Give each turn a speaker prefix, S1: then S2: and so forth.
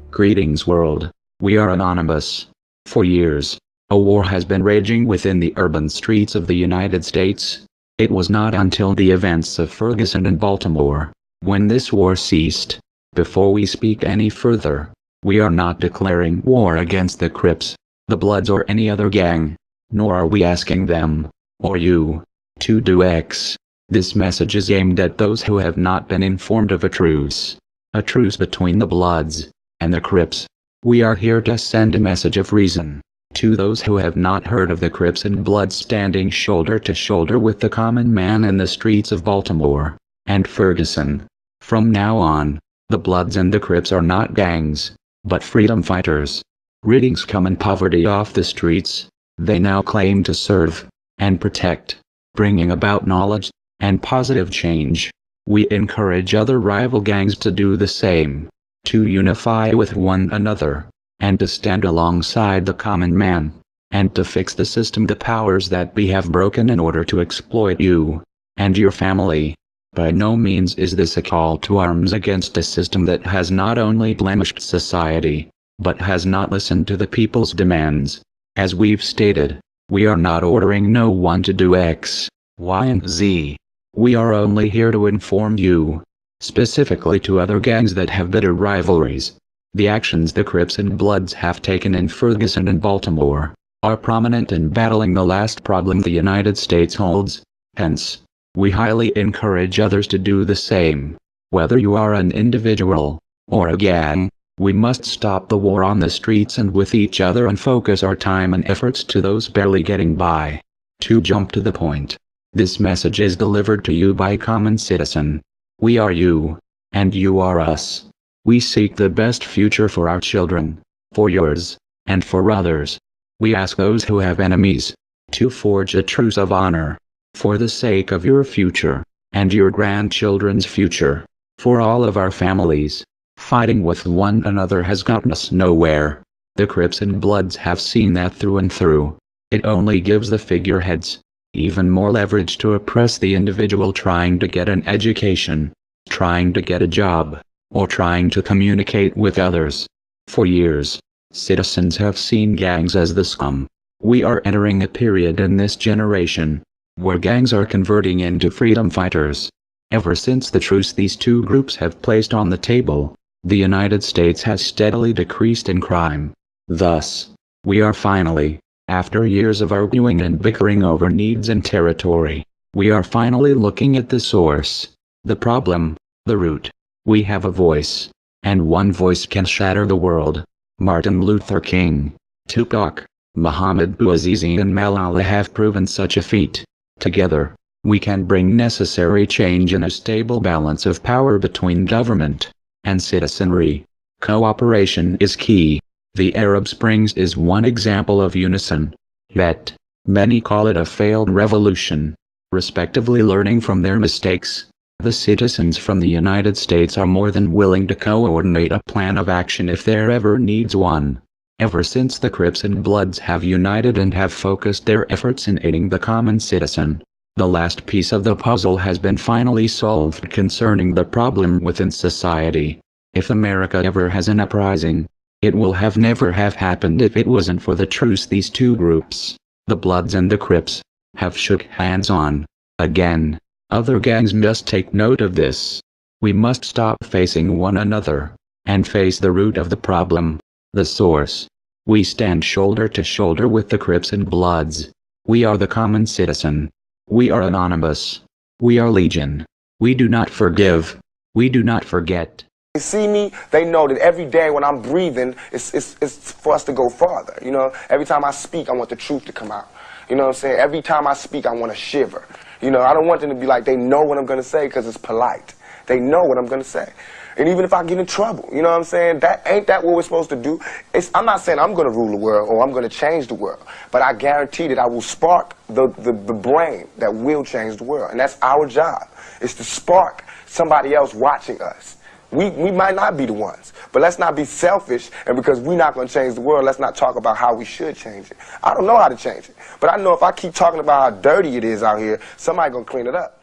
S1: Greetings world. We are Anonymous. For years, a war has been raging within the urban streets of the United States. It was not until the events of Ferguson and Baltimore, when this war ceased. Before we speak any further, we are not declaring war against the Crips, the Bloods or any other gang, nor are we asking them, or you, to do X. This message is aimed at those who have not been informed of a truce between the Bloods and the Crips. We are here to send a message of reason to those who have not heard of the Crips and Bloods standing shoulder to shoulder with the common man in the streets of Baltimore and Ferguson. From now on, the Bloods and the Crips are not gangs, but freedom fighters, ridding scum and poverty off the streets. They now claim to serve and protect, bringing about knowledge and positive change. We encourage other rival gangs to do the same, to unify with one another, and to stand alongside the common man, and to fix the system, the powers that be have broken in order to exploit you and your family. By no means is this a call to arms against a system that has not only blemished society, but has not listened to the people's demands. As we've stated, we are not ordering no one to do X, Y and Z. We are only here to inform you, specifically to other gangs that have bitter rivalries. The actions the Crips and Bloods have taken in Ferguson and Baltimore are prominent in battling the last problem the United States holds. Hence, we highly encourage others to do the same. Whether you are an individual or a gang, we must stop the war on the streets and with each other and focus our time and efforts to those barely getting by. To jump to the point, this message is delivered to you by common citizen. We are you, and you are us. We seek the best future for our children, for yours, and for others. We ask those who have enemies to forge a truce of honor, for the sake of your future, and your grandchildren's future. For all of our families, fighting with one another has gotten us nowhere. The Crips and Bloods have seen that through and through. It only gives the figureheads even more leverage to oppress the individual trying to get an education, trying to get a job, or trying to communicate with others. For years, citizens have seen gangs as the scum. We are entering a period in this generation where gangs are converting into freedom fighters. Ever since the truce these two groups have placed on the table, the United States has steadily decreased in crime. Thus, we are finally, after years of arguing and bickering over needs and territory, we are finally looking at the source, the problem, the root. We have a voice, and one voice can shatter the world. Martin Luther King, Tupac, Muhammad Bouazizi and Malala have proven such a feat. Together, we can bring necessary change in a stable balance of power between government and citizenry. Cooperation is key. The Arab Springs is one example of unison. Yet, many call it a failed revolution. Respectively learning from their mistakes, the citizens from the United States are more than willing to coordinate a plan of action if there ever needs one. Ever since the Crips and Bloods have united and have focused their efforts in aiding the common citizen, the last piece of the puzzle has been finally solved concerning the problem within society. If America ever has an uprising, it will never have happened if it wasn't for the truce these two groups, the Bloods and the Crips, have shook hands on. Again, other gangs must take note of this. We must stop facing one another, and face the root of the problem, the source. We stand shoulder to shoulder with the Crips and Bloods. We are the common citizen. We are Anonymous. We are Legion. We do not forgive. We do not forget.
S2: They see me, they know that every day when I'm breathing, it's for us to go farther. You know, every time I speak, I want the truth to come out. You know what I'm saying? Every time I speak, I want to shiver. You know, I don't want them to be like, they know what I'm going to say because it's polite. They know what I'm going to say. And even if I get in trouble, you know what I'm saying? Ain't that what we're supposed to do? I'm not saying I'm going to rule the world or I'm going to change the world. But I guarantee that I will spark the brain that will change the world. And that's our job, is to spark somebody else watching us. We might not be the ones, but let's not be selfish, and because we're not going to change the world, let's not talk about how we should change it. I don't know how to change it, but I know if I keep talking about how dirty it is out here, somebody's going to clean it up.